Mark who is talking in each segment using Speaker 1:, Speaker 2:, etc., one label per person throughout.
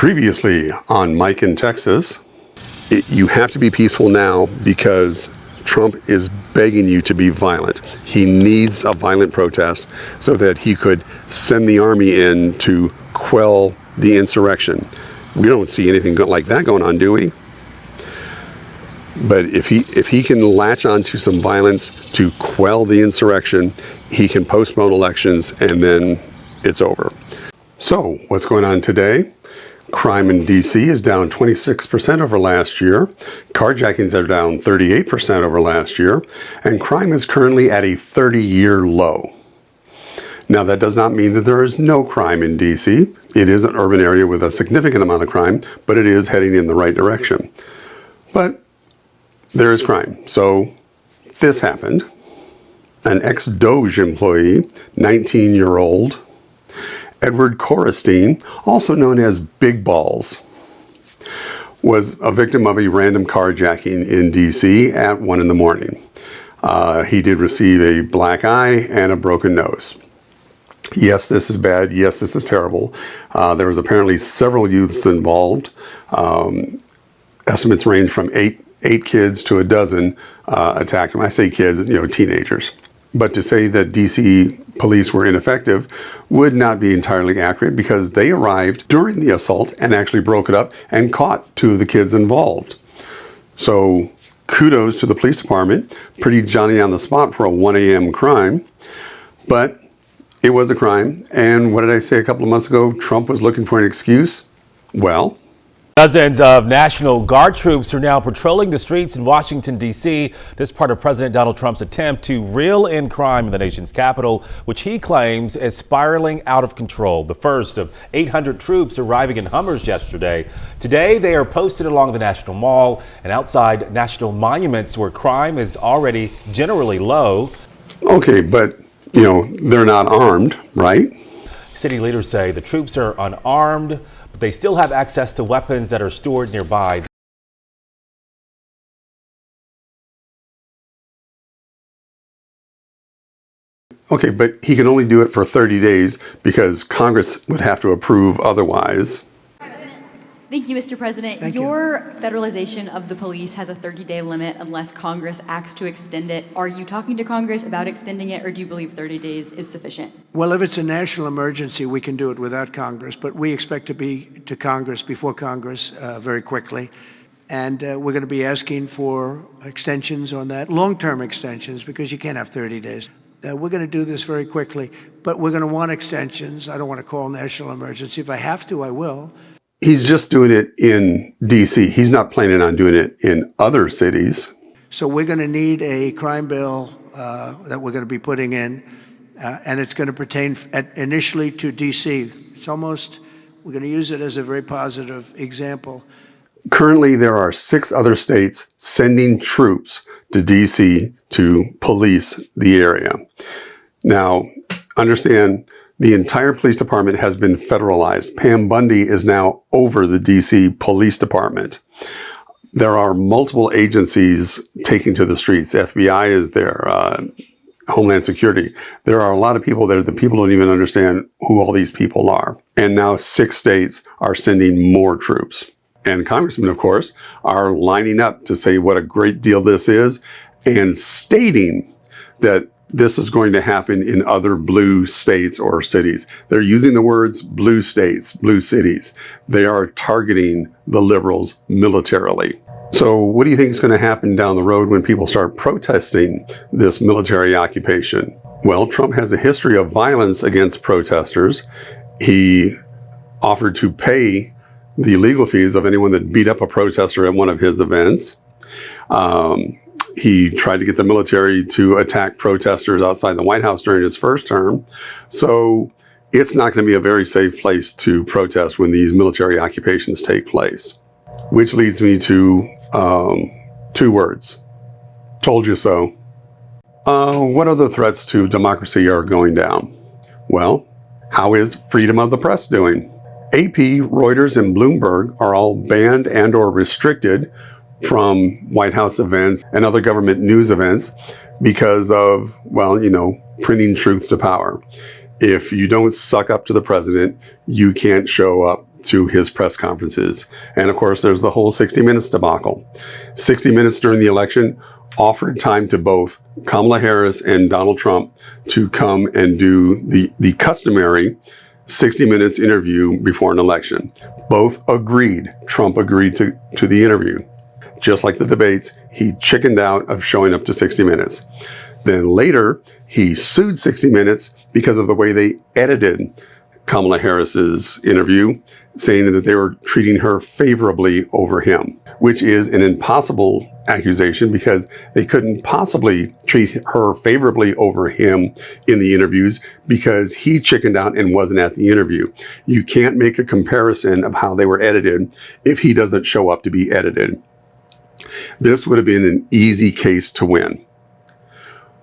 Speaker 1: Previously on Mike in Texas, you have to be peaceful now because Trump is begging you to be violent. He needs a violent protest so that he could send the army in to quell the insurrection. We don't see anything like that going on, do we? But if he can latch onto some violence to quell the insurrection, he can postpone elections and then it's over. So what's going on today? Crime in D.C. is down 26% over last year. Carjackings are down 38% over last year. And crime is currently at a 30-year low. Now, that does not mean that there is no crime in D.C. It is an urban area with a significant amount of crime, but it is heading in the right direction. But there is crime. So this happened. An ex-Doge employee, 19-year-old, Edward Korestein, also known as Big Balls, was a victim of a random carjacking in D.C. at 1 in the morning. He did receive a black eye and a broken nose. Yes, this is bad. Yes, this is terrible. There was apparently several youths involved. Estimates range from eight kids to a dozen attacked him. I say kids, teenagers. But to say that D.C. police were ineffective would not be entirely accurate because they arrived during the assault and actually broke it up and caught 2 of the kids involved. So kudos to the police department. Pretty Johnny on the spot for a 1 a.m. crime. But it was a crime. And what did I say a couple of months ago? Trump was looking for an excuse. Well,
Speaker 2: dozens of National Guard troops are now patrolling the streets in Washington, D.C. This part of President Donald Trump's attempt to reel in crime in the nation's capital, which he claims is spiraling out of control. The first of 800 troops arriving in Hummers yesterday. Today, they are posted along the National Mall and outside national monuments where crime is already generally low.
Speaker 1: Okay, but, they're not armed, right?
Speaker 2: City leaders say the troops are unarmed, but they still have access to weapons that are stored nearby.
Speaker 1: Okay, but he can only do it for 30 days because Congress would have to approve otherwise.
Speaker 3: Thank you, Mr. President.
Speaker 4: Thank
Speaker 3: Your federalization of the police has a 30-day limit unless Congress acts to extend it. Are you talking to Congress about extending it, or do you believe 30 days is sufficient?
Speaker 4: Well, if it's a national emergency, we can do it without Congress, but we expect to be to Congress before Congress very quickly. And we're going to be asking for extensions on that, long-term extensions, because you can't have 30 days. We're going to do this very quickly, but we're going to want extensions. I don't want to call national emergency. If I have to, I will.
Speaker 1: He's just doing it in D.C. He's not planning on doing it in other cities.
Speaker 4: So we're going to need a crime bill that we're going to be putting in, and it's going to pertain initially to D.C. We're going to use it as a very positive example.
Speaker 1: Currently, there are 6 other states sending troops to D.C. to police the area. Now, understand, the entire police department has been federalized. Pam Bundy is now over the D.C. Police Department. There are multiple agencies taking to the streets. FBI is there, Homeland Security. There are a lot of people there that people don't even understand who all these people are. And now 6 states are sending more troops. And congressmen, of course, are lining up to say what a great deal this is and stating that this is going to happen in other blue states or cities. They're using the words blue states, blue cities. They are targeting the liberals militarily. So what do you think is going to happen down the road when people start protesting this military occupation? Well, Trump has a history of violence against protesters. He offered to pay the legal fees of anyone that beat up a protester at one of his events. He tried to get the military to attack protesters outside the White House during his first term. So it's not going to be a very safe place to protest when these military occupations take place. Which leads me to 2 words. Told you so. What other threats to democracy are going down? Well, how is freedom of the press doing? AP, Reuters, and Bloomberg are all banned and or restricted from White House events and other government news events because of, printing truth to power. If you don't suck up to the president, you can't show up to his press conferences. And of course, there's the whole 60 Minutes debacle. 60 Minutes during the election offered time to both Kamala Harris and Donald Trump to come and do the customary 60 Minutes interview before an election. Both agreed. Trump agreed to the interview. Just like the debates, he chickened out of showing up to 60 Minutes. Then later, he sued 60 Minutes because of the way they edited Kamala Harris's interview, saying that they were treating her favorably over him, which is an impossible accusation because they couldn't possibly treat her favorably over him in the interviews because he chickened out and wasn't at the interview. You can't make a comparison of how they were edited if he doesn't show up to be edited. This would have been an easy case to win.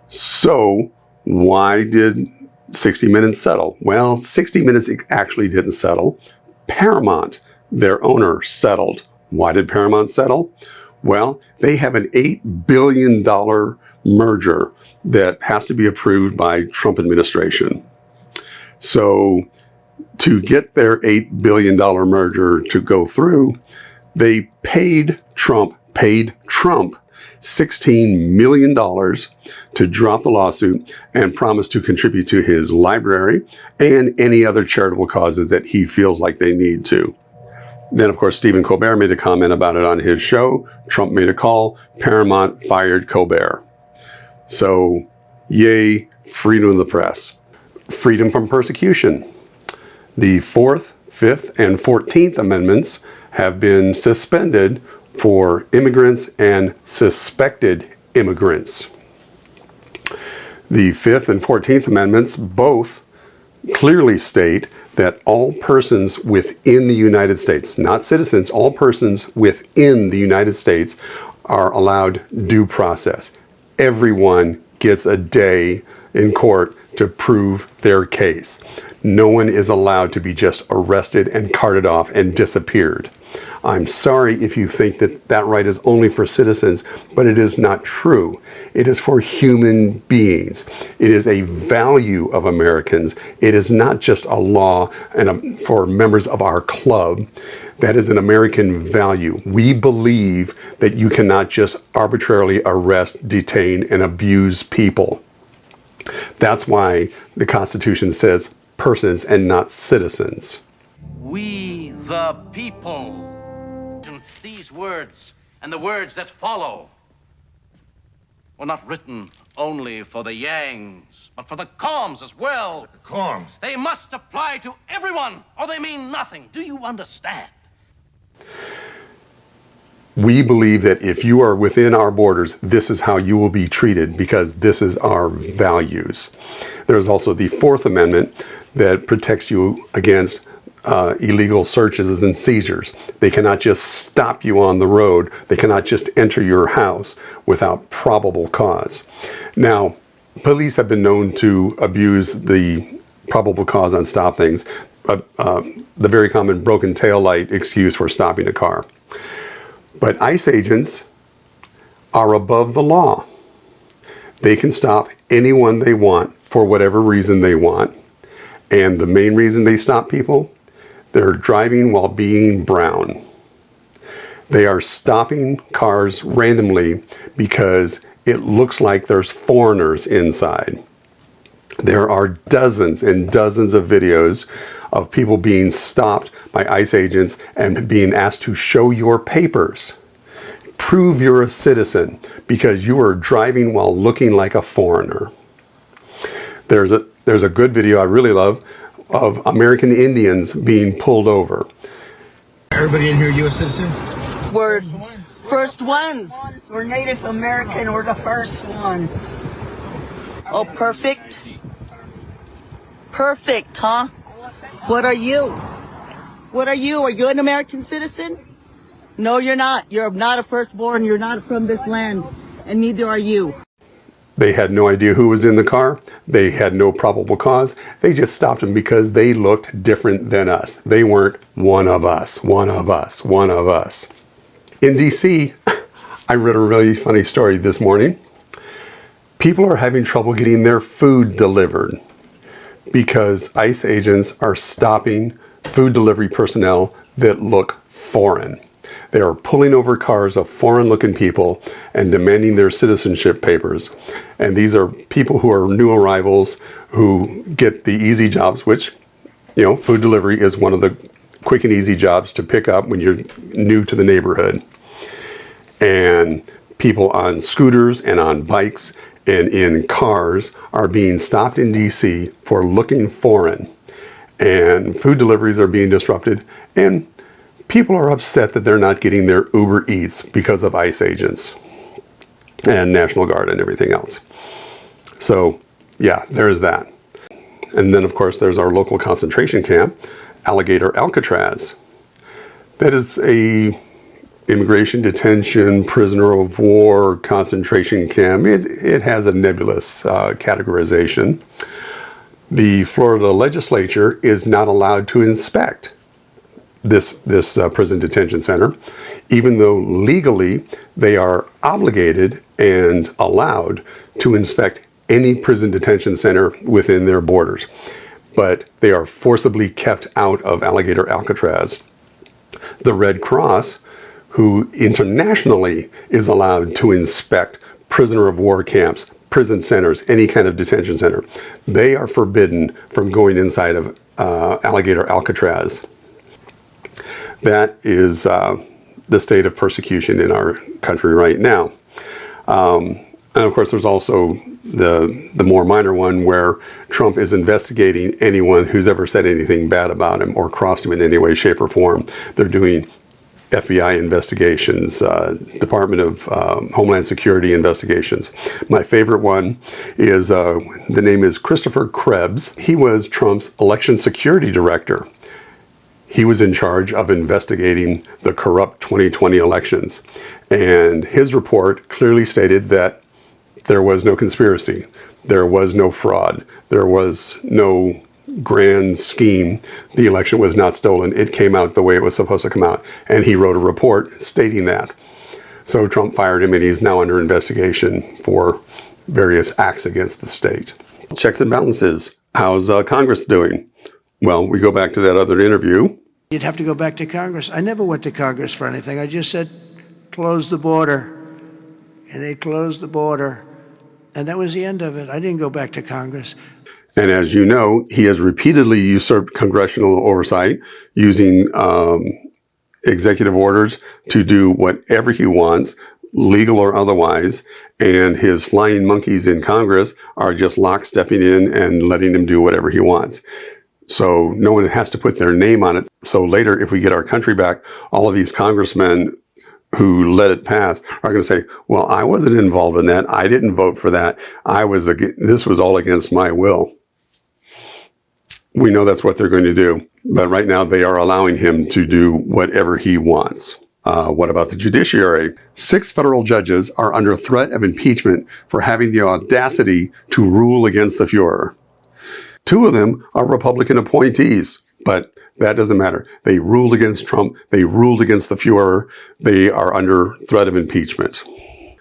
Speaker 1: So why did 60 Minutes settle? Well, 60 Minutes actually didn't settle. Paramount, their owner, settled. Why did Paramount settle? Well, they have an $8 billion merger that has to be approved by Trump administration. So to get their $8 billion merger to go through, they paid Trump $16 million to drop the lawsuit and promise to contribute to his library and any other charitable causes that he feels like they need to. Then, of course, Stephen Colbert made a comment about it on his show. Trump made a call. Paramount fired Colbert. So, yay, freedom of the press. Freedom from persecution. The 4th, 5th, and 14th Amendments have been suspended for immigrants and suspected immigrants. The 5th and 14th Amendments both clearly state that all persons within the United States, not citizens, all persons within the United States are allowed due process. Everyone gets a day in court to prove their case. No one is allowed to be just arrested and carted off and disappeared. I'm sorry if you think that that right is only for citizens, but it is not true. It is for human beings. It is a value of Americans. It is not just a law for members of our club. That is an American value. We believe that you cannot just arbitrarily arrest, detain, and abuse people. That's why the Constitution says persons and not citizens.
Speaker 5: We the people. These words and the words that follow were not written only for the Yangs, but for the Coms as well.
Speaker 6: The Coms.
Speaker 5: They must apply to everyone, or they mean nothing. Do you understand?
Speaker 1: We believe that if you are within our borders, this is how you will be treated because this is our values. There's also the 4th Amendment that protects you against illegal searches and seizures. They cannot just stop you on the road. They cannot just enter your house without probable cause. Now, police have been known to abuse the probable cause on stop things, the very common broken tail light excuse for stopping a car. But ICE agents are above the law. They can stop anyone they want for whatever reason they want. And the main reason they stop people, they're driving while being brown. They are stopping cars randomly because it looks like there's foreigners inside. There are dozens and dozens of videos of people being stopped by ICE agents and being asked to show your papers. Prove you're a citizen because you are driving while looking like a foreigner. There's a good video I really love of American Indians being pulled over.
Speaker 6: Everybody in here U.S. citizen?
Speaker 7: We're first ones. We're Native American. We're the first ones. Oh, perfect. Perfect, huh? What are you? What are you? Are you an American citizen? No, you're not. You're not a firstborn. You're not from this land. And neither are you.
Speaker 1: They had no idea who was in the car. They had no probable cause. They just stopped them because they looked different than us. They weren't one of us, one of us, one of us. In DC, I read a really funny story this morning. People are having trouble getting their food delivered because ICE agents are stopping food delivery personnel that look foreign. They are pulling over cars of foreign-looking people and demanding their citizenship papers. And these are people who are new arrivals who get the easy jobs, which, you know, food delivery is one of the quick and easy jobs to pick up when you're new to the neighborhood. And people on scooters and on bikes and in cars are being stopped in DC for looking foreign. And food deliveries are being disrupted, and people are upset that they're not getting their Uber Eats because of ICE agents and National Guard and everything else. So yeah, there's that. And then of course there's our local concentration camp, Alligator Alcatraz. That is a immigration detention, prisoner of war, concentration camp. It has a nebulous categorization. The Florida legislature is not allowed to inspect this prison detention center, even though legally they are obligated and allowed to inspect any prison detention center within their borders. But they are forcibly kept out of Alligator Alcatraz. The Red Cross, who internationally is allowed to inspect prisoner of war camps, prison centers, any kind of detention center, they are forbidden from going inside of Alligator Alcatraz. That is the state of persecution in our country right now. And of course, there's also the more minor one where Trump is investigating anyone who's ever said anything bad about him or crossed him in any way, shape, or form. They're doing FBI investigations, Department of Homeland Security investigations. My favorite one is, the name is Christopher Krebs. He was Trump's election security director. He was in charge of investigating the corrupt 2020 elections. And his report clearly stated that there was no conspiracy, there was no fraud, there was no grand scheme. The election was not stolen. It came out the way it was supposed to come out. And he wrote a report stating that. So Trump fired him, and he's now under investigation for various acts against the state. Checks and balances. How's Congress doing? Well, we go back to that other interview.
Speaker 4: You'd have to go back to Congress. I never went to Congress for anything. I just said, close the border. And they closed the border. And that was the end of it. I didn't go back to Congress.
Speaker 1: And as you know, he has repeatedly usurped congressional oversight using executive orders to do whatever he wants, legal or otherwise. And his flying monkeys in Congress are just lockstepping in and letting him do whatever he wants. So no one has to put their name on it. So later, if we get our country back, all of these congressmen who let it pass are going to say, well, I wasn't involved in that. I didn't vote for that. This was all against my will. We know that's what they're going to do. But right now they are allowing him to do whatever he wants. What about the judiciary? 6 federal judges are under threat of impeachment for having the audacity to rule against the Fuhrer. 2 of them are Republican appointees, but that doesn't matter. They ruled against Trump. They ruled against the Fuhrer. They are under threat of impeachment.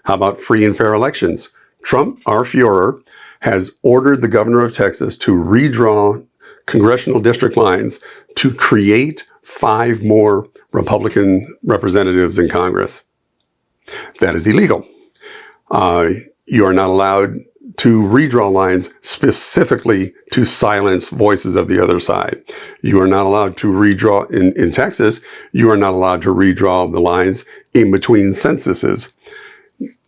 Speaker 1: How about free and fair elections? Trump, our Fuhrer, has ordered the governor of Texas to redraw congressional district lines to create 5 more Republican representatives in Congress. That is illegal. You are not allowed to redraw lines specifically to silence voices of the other side. You are not allowed to redraw, in Texas, you are not allowed to redraw the lines in between censuses.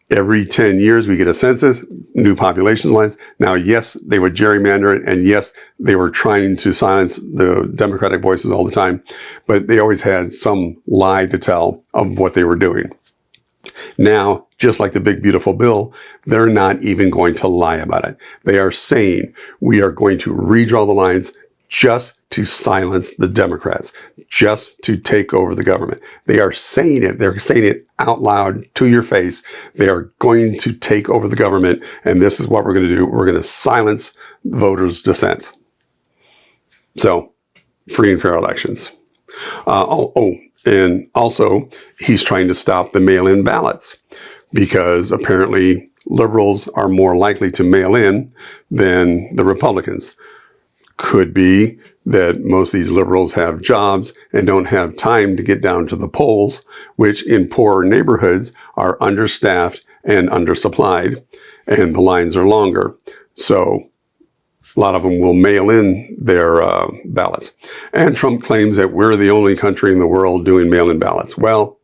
Speaker 1: Every 10 years we get a census, new population lines. Now, yes, they would gerrymander it, and yes, they were trying to silence the Democratic voices all the time, but they always had some lie to tell of what they were doing. Now, just like the big beautiful bill, they're not even going to lie about it. They are saying we are going to redraw the lines just to silence the Democrats, just to take over the government. They are saying it. They're saying it out loud to your face. They are going to take over the government, and this is what we're going to do. We're going to silence voters' dissent. So, free and fair elections. And also, he's trying to stop the mail-in ballots because apparently liberals are more likely to mail in than the Republicans. Could be that most of these liberals have jobs and don't have time to get down to the polls, which in poorer neighborhoods are understaffed and undersupplied, and the lines are longer. So a lot of them will mail in their ballots. And Trump claims that we're the only country in the world doing mail-in ballots. Well,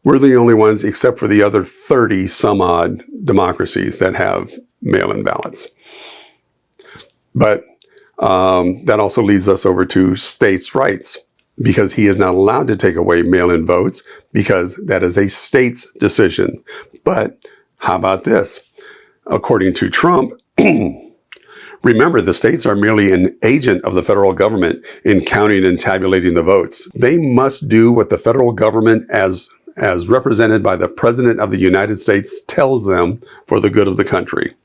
Speaker 1: we're the only ones except for the other 30 some odd democracies that have mail-in ballots. But that also leads us over to states' rights, because he is not allowed to take away mail-in votes because that is a state's decision. But how about this? According to Trump, remember, the states are merely an agent of the federal government in counting and tabulating the votes. They must do what the federal government, as represented by the President of the United States, tells them for the good of the country.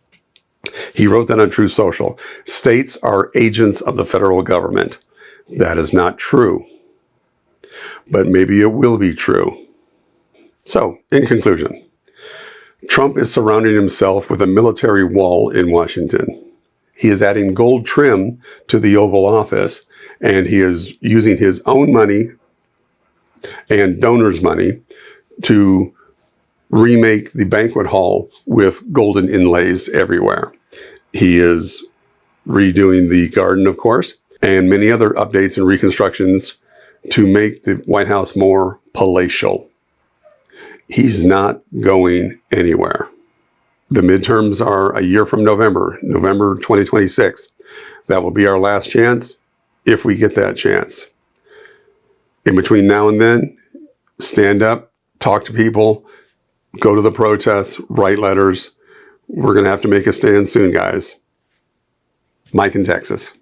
Speaker 1: He wrote that on Truth Social. States are agents of the federal government. That is not true. But maybe it will be true. So, in conclusion, Trump is surrounding himself with a military wall in Washington. He is adding gold trim to the Oval Office, and he is using his own money and donors' money to remake the banquet hall with golden inlays everywhere. He is redoing the garden, of course, and many other updates and reconstructions to make the White House more palatial. He's not going anywhere. The midterms are a year from November 2026. That will be our last chance, if we get that chance. In between now and then, stand up, talk to people, go to the protests, write letters. We're going to have to make a stand soon, guys. Mike in Texas.